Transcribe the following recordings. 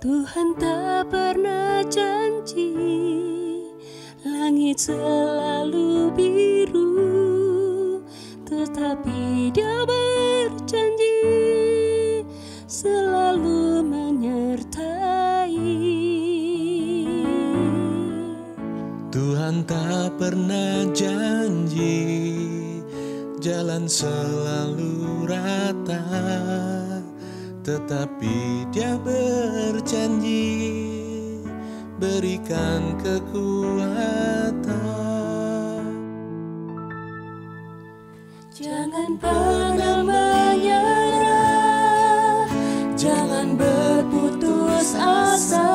Tuhan tak pernah janji langit selalu biru, tetapi Dia berjanji selalu menyertai. Tuhan tak pernah janji jalan selalu rata, tetapi Dia berjanji berikan kekuatan. Jangan pernah menyerah, jangan berputus asa.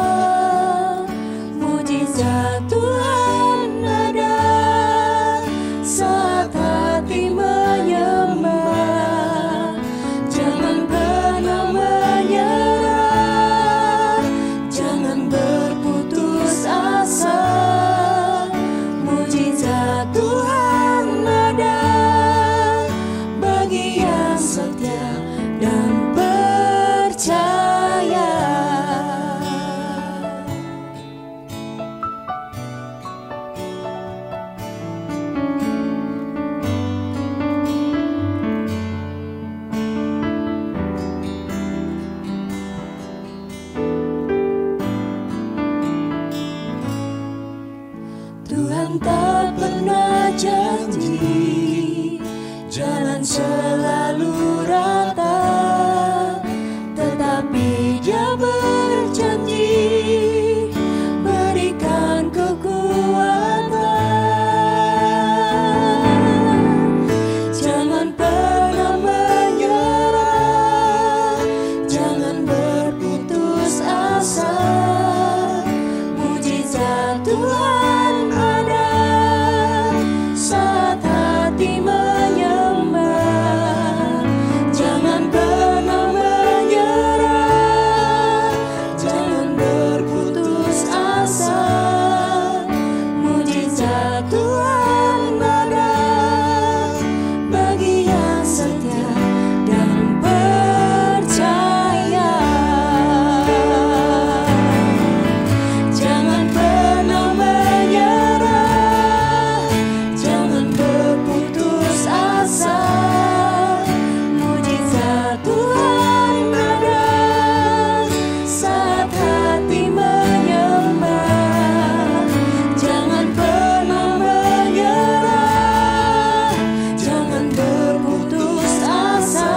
Mujizat Tuhan ada saat hati menyembah. Jangan pernah menyerah, jangan berputus asa. Mujizat Tuhan ada bagi yang setia dan percaya. Tuhan tak pernah janji jalan selalu rata, tetapi Dia berjanji berikan kekuatan. Jangan pernah menyerah, jangan berputus asa. Mujizat Tuhan ada saat hati menyembah. Jangan pernah menyerah, jangan berputus asa. Mujizat Tuhan ada bagi yang setia dan percaya. Jangan pernah menyerah, jangan berputus asa. Mujizat Tuhan ada saat hati menyembah. Jangan pernah menyerah, jangan berputus asa.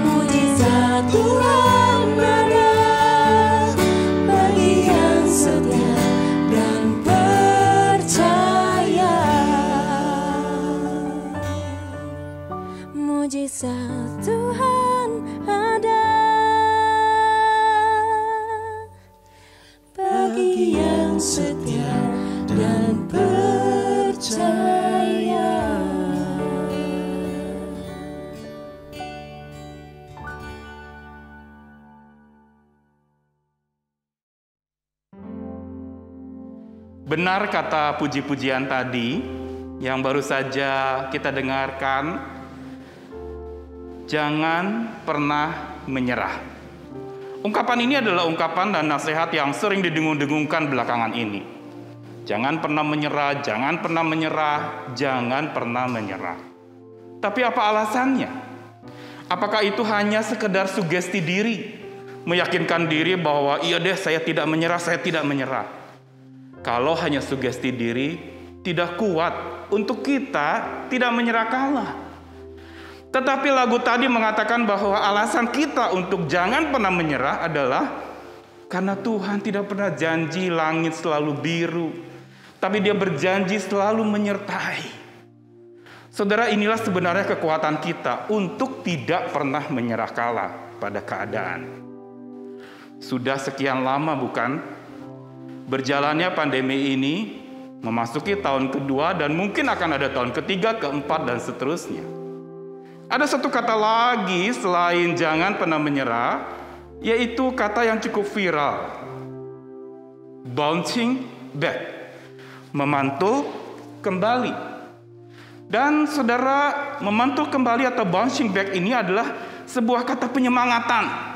Mujizat Tuhan ada bagi yang setia dan percaya. Mujizat Tuhan ada bagi yang setia dan percaya. Benar kata puji-pujian tadi yang baru saja kita dengarkan, jangan pernah menyerah. Ungkapan ini adalah ungkapan dan nasihat yang sering didengung-dengungkan belakangan ini. Jangan pernah menyerah, jangan pernah menyerah, jangan pernah menyerah. Tapi apa alasannya? Apakah itu hanya sekedar sugesti diri, meyakinkan diri bahwa iya deh saya tidak menyerah, saya tidak menyerah. Kalau hanya sugesti diri, tidak kuat untuk kita tidak menyerah kalah. Tetapi lagu tadi mengatakan bahwa alasan kita untuk jangan pernah menyerah adalah karena Tuhan tidak pernah janji langit selalu biru, tapi Dia berjanji selalu menyertai. Saudara, inilah sebenarnya kekuatan kita untuk tidak pernah menyerah kalah pada keadaan. Sudah sekian lama bukan? Berjalannya pandemi ini memasuki tahun kedua dan mungkin akan ada tahun ketiga, keempat, dan seterusnya. Ada satu kata lagi selain jangan pernah menyerah, yaitu kata yang cukup viral. Bouncing back. Memantul kembali. Dan saudara, memantul kembali atau bouncing back ini adalah sebuah kata penyemangatan.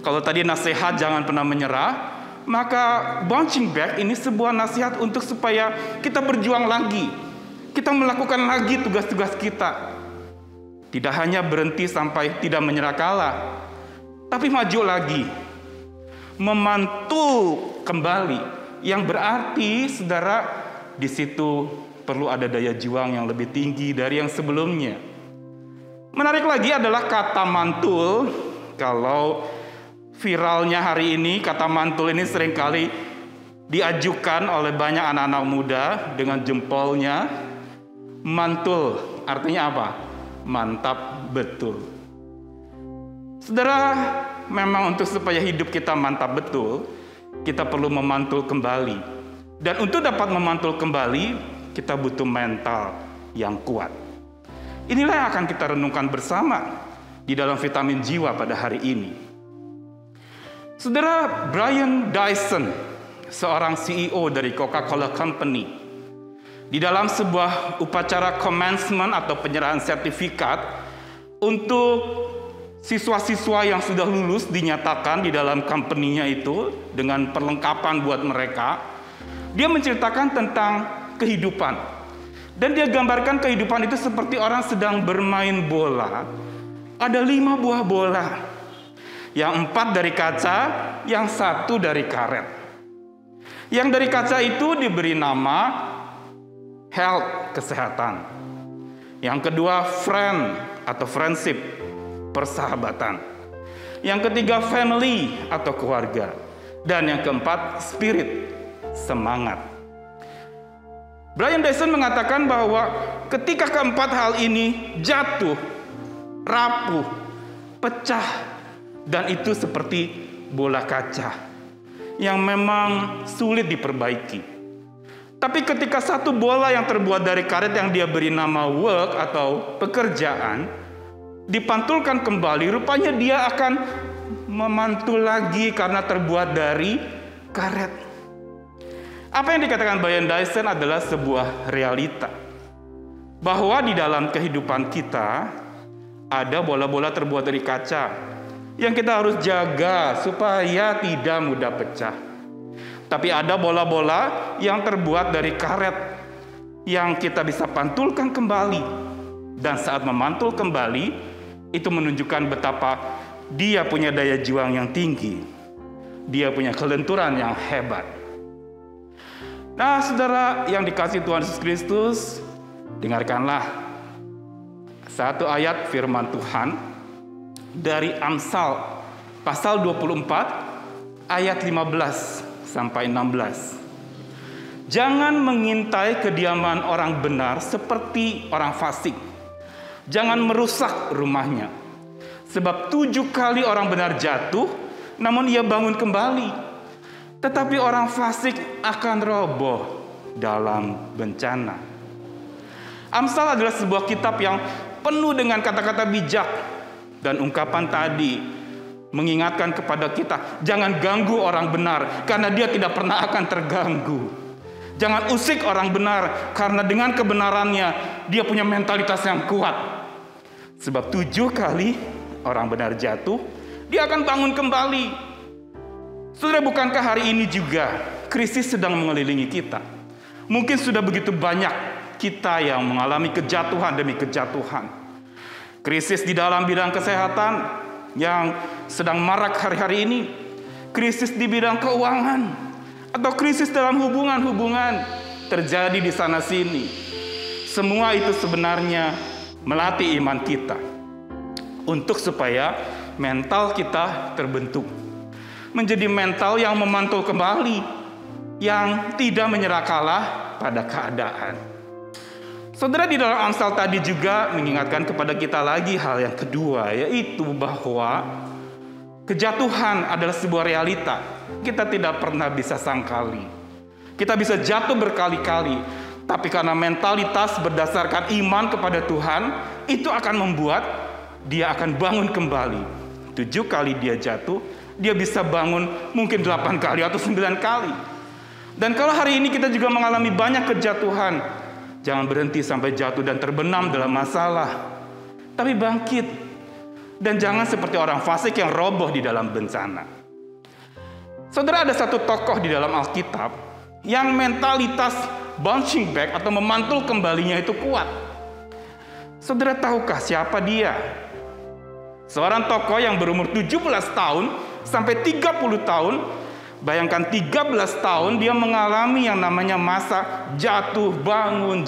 Kalau tadi nasihat jangan pernah menyerah, maka bouncing back ini sebuah nasihat untuk supaya kita berjuang lagi. Kita melakukan lagi tugas-tugas kita. Tidak hanya berhenti sampai tidak menyerah kalah, tapi maju lagi. Memantul kembali. Yang berarti, saudara, di situ perlu ada daya juang yang lebih tinggi dari yang sebelumnya. Menarik lagi adalah kata mantul. Kalau viralnya hari ini, kata mantul ini seringkali diajukan oleh banyak anak-anak muda dengan jempolnya. Mantul artinya apa? Mantap betul. Saudara, memang untuk supaya hidup kita mantap betul, kita perlu memantul kembali. Dan untuk dapat memantul kembali, kita butuh mental yang kuat. Inilah yang akan kita renungkan bersama di dalam vitamin jiwa pada hari ini. Saudara, Brian Dyson, seorang CEO dari Coca-Cola Company, di dalam sebuah upacara commencement atau penyerahan sertifikat untuk siswa-siswa yang sudah lulus dinyatakan di dalam company-nya itu dengan perlengkapan buat mereka, dia menceritakan tentang kehidupan. Dan dia gambarkan kehidupan itu seperti orang sedang bermain bola. Ada 5 buah bola. Yang 4 dari kaca, yang 1 dari karet. Yang dari kaca itu diberi nama health, kesehatan. Yang kedua friend atau friendship, persahabatan. Yang ketiga family atau keluarga. Dan yang keempat spirit, semangat. Brian Dyson mengatakan bahwa ketika keempat hal ini jatuh, rapuh, pecah, dan itu seperti bola kaca yang memang sulit diperbaiki. Tapi ketika satu bola yang terbuat dari karet yang dia beri nama work atau pekerjaan dipantulkan kembali, rupanya dia akan memantul lagi karena terbuat dari karet. Apa yang dikatakan Brian Dyson adalah sebuah realita. Bahwa di dalam kehidupan kita ada bola-bola terbuat dari kaca yang kita harus jaga supaya tidak mudah pecah. Tapi ada bola-bola yang terbuat dari karet yang kita bisa pantulkan kembali. Dan saat memantul kembali, itu menunjukkan betapa dia punya daya juang yang tinggi. Dia punya kelenturan yang hebat. Nah, saudara yang dikasihi Tuhan Yesus Kristus, dengarkanlah satu ayat firman Tuhan dari Amsal pasal 24 ayat 15 sampai 16. Jangan mengintai kediaman orang benar seperti orang fasik. Jangan merusak rumahnya. Sebab 7 kali orang benar jatuh, namun ia bangun kembali. Tetapi orang fasik akan roboh dalam bencana. Amsal adalah sebuah kitab yang penuh dengan kata-kata bijak. Dan ungkapan tadi mengingatkan kepada kita, jangan ganggu orang benar, karena dia tidak pernah akan terganggu. Jangan usik orang benar, karena dengan kebenarannya, dia punya mentalitas yang kuat. Sebab 7 kali orang benar jatuh, dia akan bangun kembali. Saudara, bukankah hari ini juga krisis sedang mengelilingi kita? Mungkin sudah begitu banyak kita yang mengalami kejatuhan demi kejatuhan. Krisis di dalam bidang kesehatan yang sedang marak hari-hari ini. Krisis di bidang keuangan. Atau krisis dalam hubungan-hubungan terjadi di sana-sini. Semua itu sebenarnya melatih iman kita. Untuk supaya mental kita terbentuk. Menjadi mental yang memantul kembali, yang tidak menyerah kalah pada keadaan. Saudara, di dalam Amsal tadi juga mengingatkan kepada kita lagi hal yang kedua, yaitu bahwa kejatuhan adalah sebuah realita. Kita tidak pernah bisa sangkali. Kita bisa jatuh berkali-kali, tapi karena mentalitas berdasarkan iman kepada Tuhan, itu akan membuat dia akan bangun kembali. 7 kali dia jatuh, dia bisa bangun mungkin 8 kali atau 9 kali. Dan kalau hari ini kita juga mengalami banyak kejatuhan, jangan berhenti sampai jatuh dan terbenam dalam masalah. Tapi bangkit. Dan jangan seperti orang fasik yang roboh di dalam bencana. Saudara, ada satu tokoh di dalam Alkitab yang mentalitas bouncing back atau memantul kembalinya itu kuat. Saudara tahukah siapa dia? Seorang tokoh yang berumur 17 tahun sampai 30 tahun. Bayangkan 13 tahun dia mengalami yang namanya masa jatuh bangun.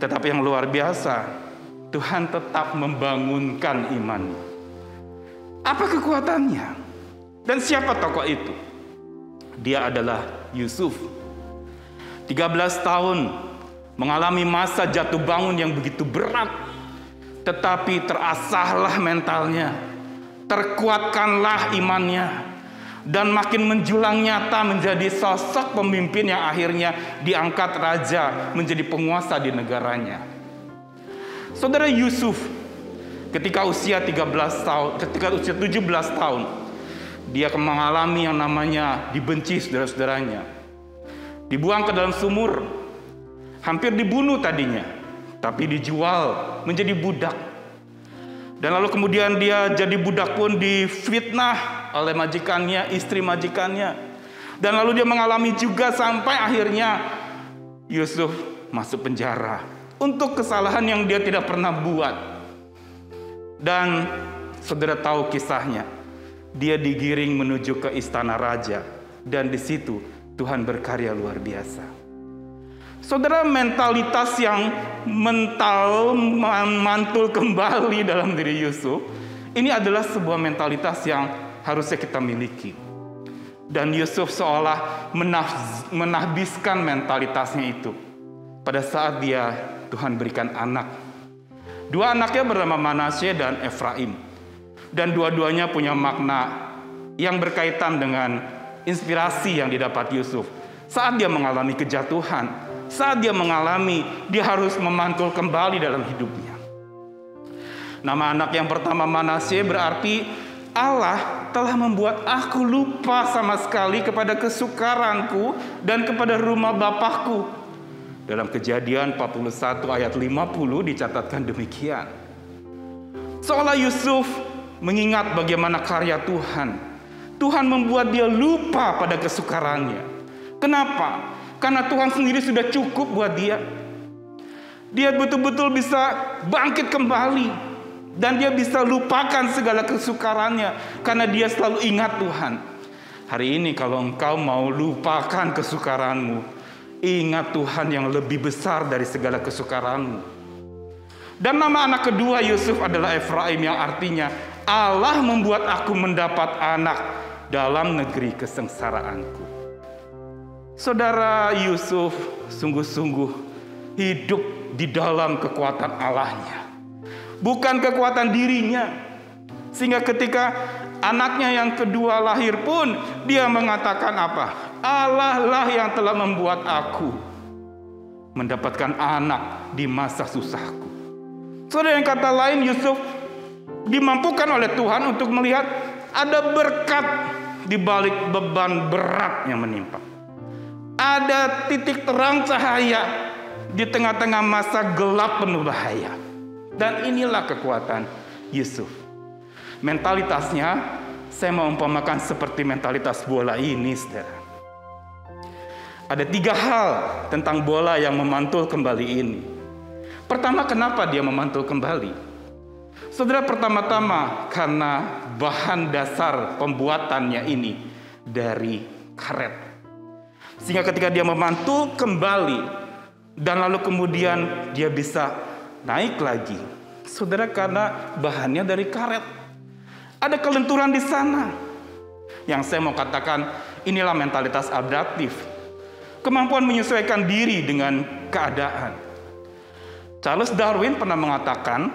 Tetapi yang luar biasa, Tuhan tetap membangunkan imannya. Apa kekuatannya? Dan siapa tokoh itu? Dia adalah Yusuf. 13 tahun mengalami masa jatuh bangun yang begitu berat. Tetapi terasahlah mentalnya, terkuatkanlah imannya, dan makin menjulang nyata menjadi sosok pemimpin yang akhirnya diangkat raja menjadi penguasa di negaranya. Saudara, Yusuf ketika usia 17 tahun, dia mengalami yang namanya dibenci saudara-saudaranya. Dibuang ke dalam sumur, hampir dibunuh tadinya, tapi dijual menjadi budak. Dan lalu kemudian dia jadi budak pun difitnah oleh majikannya, istri majikannya. Dan lalu dia mengalami juga sampai akhirnya Yusuf masuk penjara untuk kesalahan yang dia tidak pernah buat. Dan saudara tahu kisahnya. Dia digiring menuju ke istana raja, dan di situ Tuhan berkarya luar biasa. Saudara, mentalitas yang mantul kembali dalam diri Yusuf, ini adalah sebuah mentalitas yang harusnya kita miliki. Dan Yusuf seolah menahbiskan mentalitasnya itu pada saat Tuhan berikan anak. Dua anaknya bernama Manasye dan Efraim. Dan dua-duanya punya makna yang berkaitan dengan inspirasi yang didapat Yusuf. Saat dia mengalami kejatuhan, saat dia harus memantul kembali dalam hidupnya. Nama anak yang pertama Manasye berarti Allah telah membuat aku lupa sama sekali kepada kesukaranku dan kepada rumah bapakku. Dalam Kejadian 41 ayat 50 dicatatkan demikian. Seolah Yusuf mengingat bagaimana karya Tuhan. Tuhan membuat dia lupa pada kesukarannya. Kenapa? Karena Tuhan sendiri sudah cukup buat dia. Dia betul-betul bisa bangkit kembali. Dan dia bisa lupakan segala kesukarannya. Karena dia selalu ingat Tuhan. Hari ini kalau engkau mau lupakan kesukaranmu, ingat Tuhan yang lebih besar dari segala kesukaranmu. Dan nama anak kedua Yusuf adalah Efraim, yang artinya Allah membuat aku mendapat anak dalam negeri kesengsaraanku. Saudara, Yusuf sungguh-sungguh hidup di dalam kekuatan Allahnya, bukan kekuatan dirinya. Sehingga ketika anaknya yang kedua lahir pun, dia mengatakan apa? Allah lah yang telah membuat aku mendapatkan anak di masa susahku. Saudara, yang kata lain, Yusuf dimampukan oleh Tuhan untuk melihat ada berkat di balik beban berat yang menimpa. Ada titik terang cahaya di tengah-tengah masa gelap penuh bahaya. Dan inilah kekuatan Yusuf. Mentalitasnya saya mau umpamakan seperti mentalitas bola ini, saudara. Ada 3 hal tentang bola yang memantul kembali ini. Pertama, kenapa dia memantul kembali? Saudara, pertama-tama karena bahan dasar pembuatannya ini dari karet. Sehingga ketika dia memantul kembali dan lalu kemudian dia bisa naik lagi. Saudara, karena bahannya dari karet. Ada kelenturan di sana. Yang saya mau katakan, inilah mentalitas adaptif. Kemampuan menyesuaikan diri dengan keadaan. Charles Darwin pernah mengatakan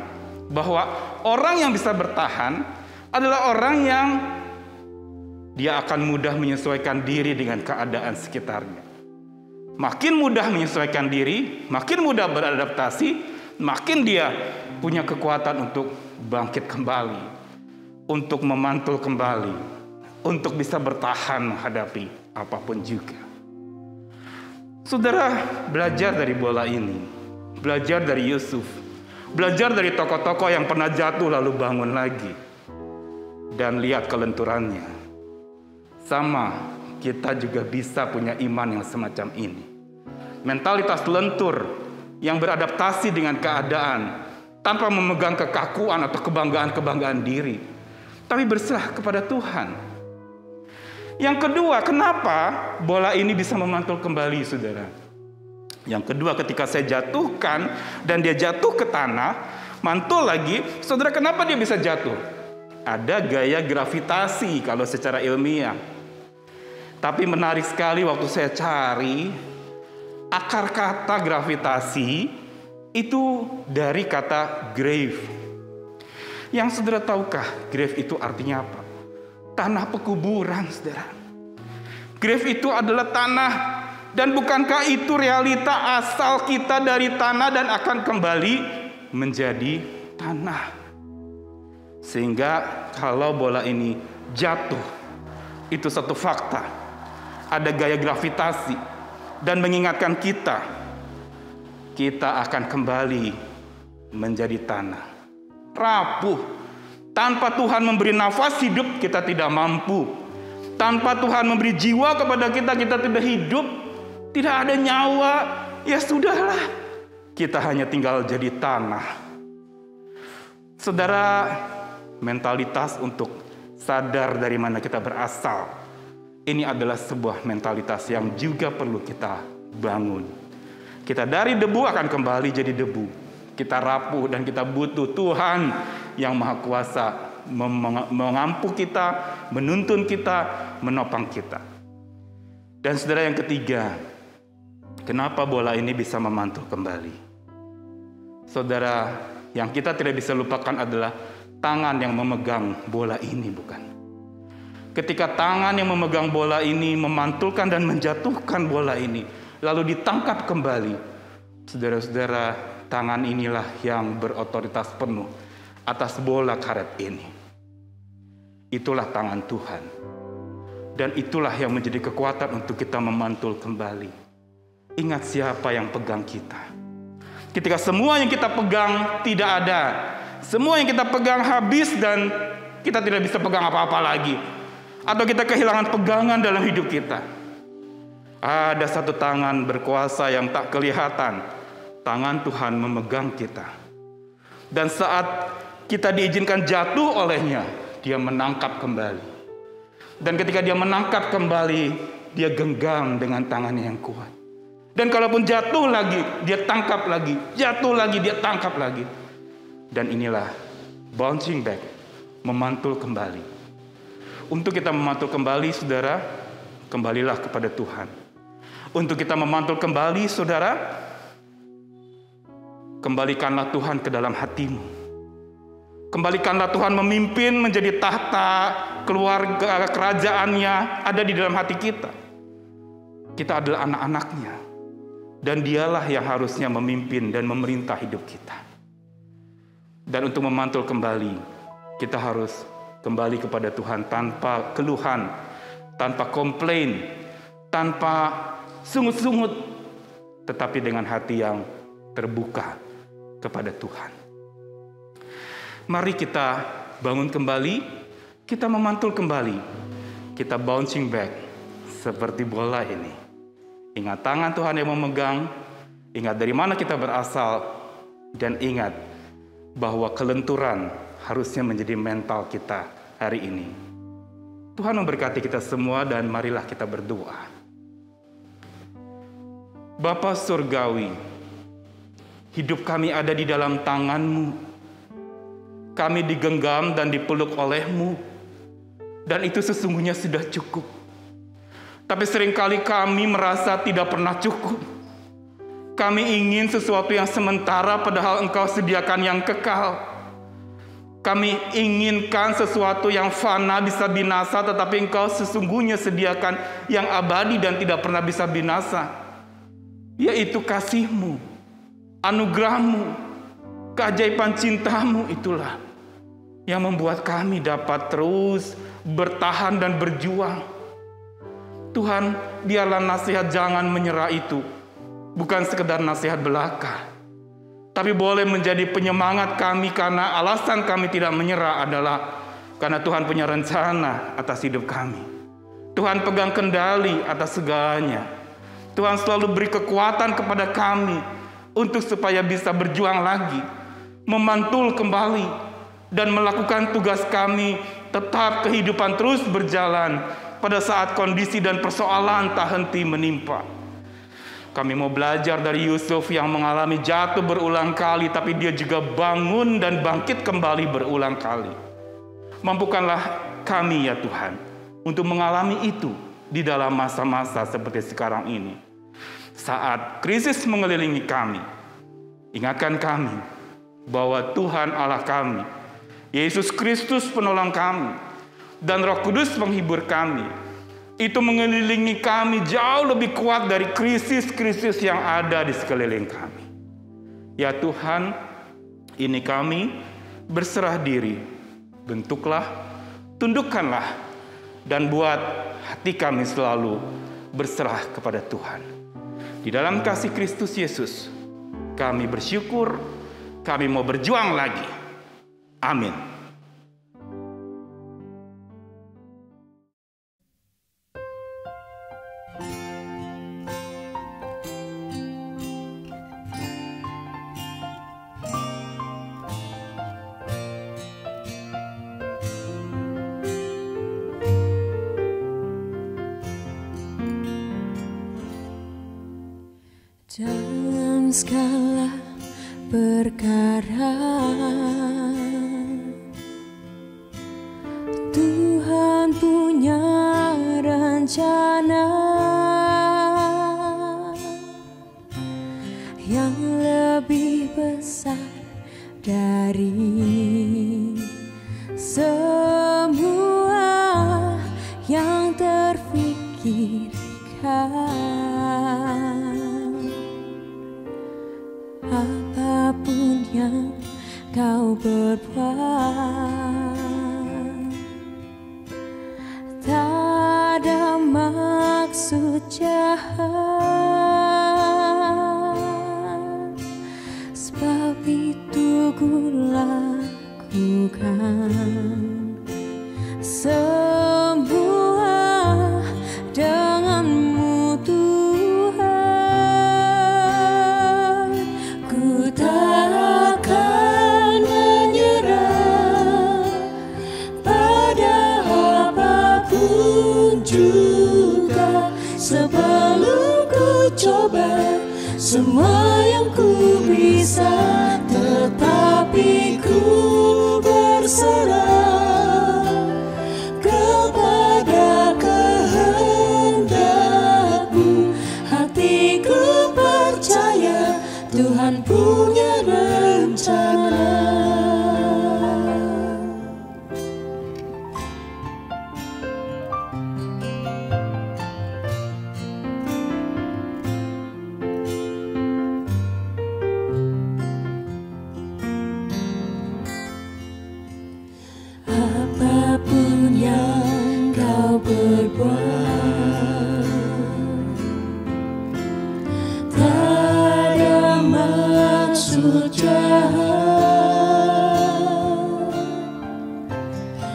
bahwa orang yang bisa bertahan adalah orang yang dia akan mudah menyesuaikan diri dengan keadaan sekitarnya. Makin mudah menyesuaikan diri, makin mudah beradaptasi, makin dia punya kekuatan untuk bangkit kembali, untuk memantul kembali, untuk bisa bertahan menghadapi apapun juga. Saudara, belajar dari bola ini, belajar dari Yusuf, Belajar dari tokoh-tokoh yang pernah jatuh lalu bangun lagi. Dan lihat kelenturannya. Sama, kita juga bisa punya iman yang semacam ini. Mentalitas lentur yang beradaptasi dengan keadaan tanpa memegang kekakuan atau kebanggaan-kebanggaan diri, tapi berserah kepada Tuhan. Yang kedua, kenapa bola ini bisa memantul kembali, saudara? Yang kedua, ketika saya jatuhkan dan dia jatuh ke tanah, mantul lagi, saudara, kenapa dia bisa jatuh? Ada gaya gravitasi kalau secara ilmiah. Tapi menarik sekali waktu saya cari, akar kata gravitasi itu dari kata grave. Yang saudara tahukah grave itu artinya apa? Tanah pekuburan, saudara. Grave itu adalah tanah. Dan bukankah itu realita asal kita dari tanah dan akan kembali menjadi tanah? Sehingga kalau bola ini jatuh, itu satu fakta. Ada gaya gravitasi dan mengingatkan kita akan kembali menjadi tanah. Rapuh. Tanpa Tuhan memberi nafas hidup, kita tidak mampu. Tanpa Tuhan memberi jiwa kepada kita, kita tidak hidup. Tidak ada nyawa, ya sudahlah. Kita hanya tinggal jadi tanah. Saudara, mentalitas untuk sadar dari mana kita berasal, ini adalah sebuah mentalitas yang juga perlu kita bangun. Kita dari debu akan kembali jadi debu. Kita rapuh dan kita butuh Tuhan yang Maha Kuasa mengampu kita, menuntun kita, menopang kita. Dan saudara, yang ketiga, kenapa bola ini bisa memantul kembali? Saudara, yang kita tidak bisa lupakan adalah tangan yang memegang bola ini, bukan? Ketika tangan yang memegang bola ini memantulkan dan menjatuhkan bola ini, lalu ditangkap kembali, saudara-saudara, tangan inilah yang berotoritas penuh atas bola karet ini. Itulah tangan Tuhan. Dan itulah yang menjadi kekuatan untuk kita memantul kembali. Ingat siapa yang pegang kita. Ketika semua yang kita pegang tidak ada, semua yang kita pegang habis dan kita tidak bisa pegang apa-apa lagi, atau kita kehilangan pegangan dalam hidup kita, ada satu tangan berkuasa yang tak kelihatan. Tangan Tuhan memegang kita. Dan saat kita diizinkan jatuh olehnya, dia menangkap kembali. Dan ketika dia menangkap kembali, dia genggam dengan tangannya yang kuat. Dan kalaupun jatuh lagi, dia tangkap lagi. Jatuh lagi, dia tangkap lagi. Dan inilah bouncing back, memantul kembali. Untuk kita memantul kembali, saudara, kembalilah kepada Tuhan. Untuk kita memantul kembali, saudara, kembalikanlah Tuhan ke dalam hatimu. Kembalikanlah Tuhan memimpin menjadi tahta keluarga kerajaannya ada di dalam hati kita. Kita adalah anak-anaknya. Dan dialah yang harusnya memimpin dan memerintah hidup kita. Dan untuk memantul kembali, kita harus kembali kepada Tuhan tanpa keluhan, tanpa komplain, tanpa sungut-sungut, tetapi dengan hati yang terbuka kepada Tuhan. Mari kita bangun kembali, kita memantul kembali, kita bouncing back seperti bola ini. Ingat tangan Tuhan yang memegang, ingat dari mana kita berasal, dan ingat bahwa kelenturan harusnya menjadi mental kita hari ini. Tuhan memberkati kita semua dan marilah kita berdoa. Bapa Surgawi, hidup kami ada di dalam tangan-Mu. Kami digenggam dan dipeluk oleh-Mu. Dan itu sesungguhnya sudah cukup. Tapi seringkali kami merasa tidak pernah cukup. Kami ingin sesuatu yang sementara padahal Engkau sediakan yang kekal. Kami inginkan sesuatu yang fana bisa binasa, tetapi Engkau sesungguhnya sediakan yang abadi dan tidak pernah bisa binasa. Yaitu kasih-Mu, anugerah-Mu, keajaiban cinta-Mu, itulah yang membuat kami dapat terus bertahan dan berjuang. Tuhan, biarlah nasihat jangan menyerah itu bukan sekedar nasihat belaka, tapi boleh menjadi penyemangat kami, karena alasan kami tidak menyerah adalah karena Tuhan punya rencana atas hidup kami. Tuhan pegang kendali atas segalanya. Tuhan selalu beri kekuatan kepada kami untuk supaya bisa berjuang lagi, memantul kembali, dan melakukan tugas kami tetap kehidupan terus berjalan pada saat kondisi dan persoalan tak henti menimpa. Kami mau belajar dari Yusuf yang mengalami jatuh berulang kali, tapi dia juga bangun dan bangkit kembali berulang kali. Mampukanlah kami ya Tuhan untuk mengalami itu di dalam masa-masa seperti sekarang ini. Saat krisis mengelilingi kami, ingatkan kami bahwa Tuhan Allah kami, Yesus Kristus penolong kami, dan Roh Kudus penghibur kami, itu mengelilingi kami jauh lebih kuat dari krisis-krisis yang ada di sekeliling kami. Ya Tuhan, ini kami berserah diri. Bentuklah, tundukkanlah, dan buat hati kami selalu berserah kepada Tuhan. Di dalam kasih Kristus Yesus, kami bersyukur, kami mau berjuang lagi. Amin. Dalam segala perkara Tuhan punya rencana yang lebih besar dari semua yang terfikirkan. Apapun yang kau berbuat, tak ada maksud jahat, sebab itu ku lakukan semua denganmu Tuhan. Ku takkan menyerah pada apapun juga, sebelum ku coba semua yang ku bisa, tetapi ku berserah kepada kehendak-Mu. Hatiku percaya Tuhan punya rencana. Apapun yang kau berbuat, tak ada maksud jahat,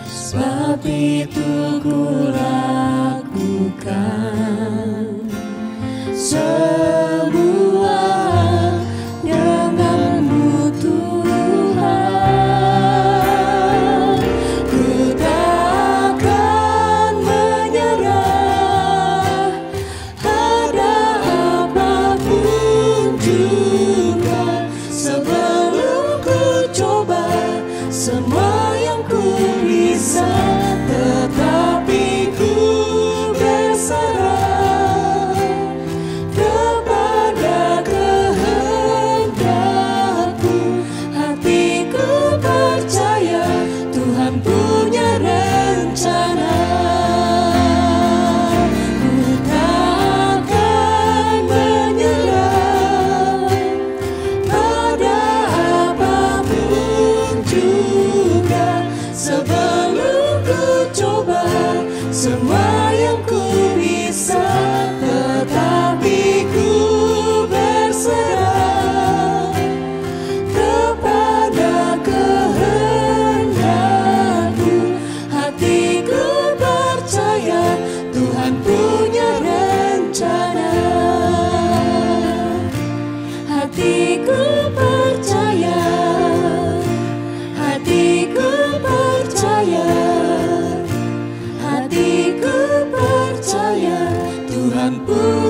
sebab itu ku lakukan semua denganmu Tuhan. Ku takkan menyerah pada apapun juga, sebelum ku coba semua yang ku bisa, tetapi ku berserah kepada kehendak-Mu. Hatiku percaya Tuhan punya rencana. Ku takkan menyerah pada apapun juga, sebelum ku coba semua yang ku bisa, tetapi ku berserah Pujilah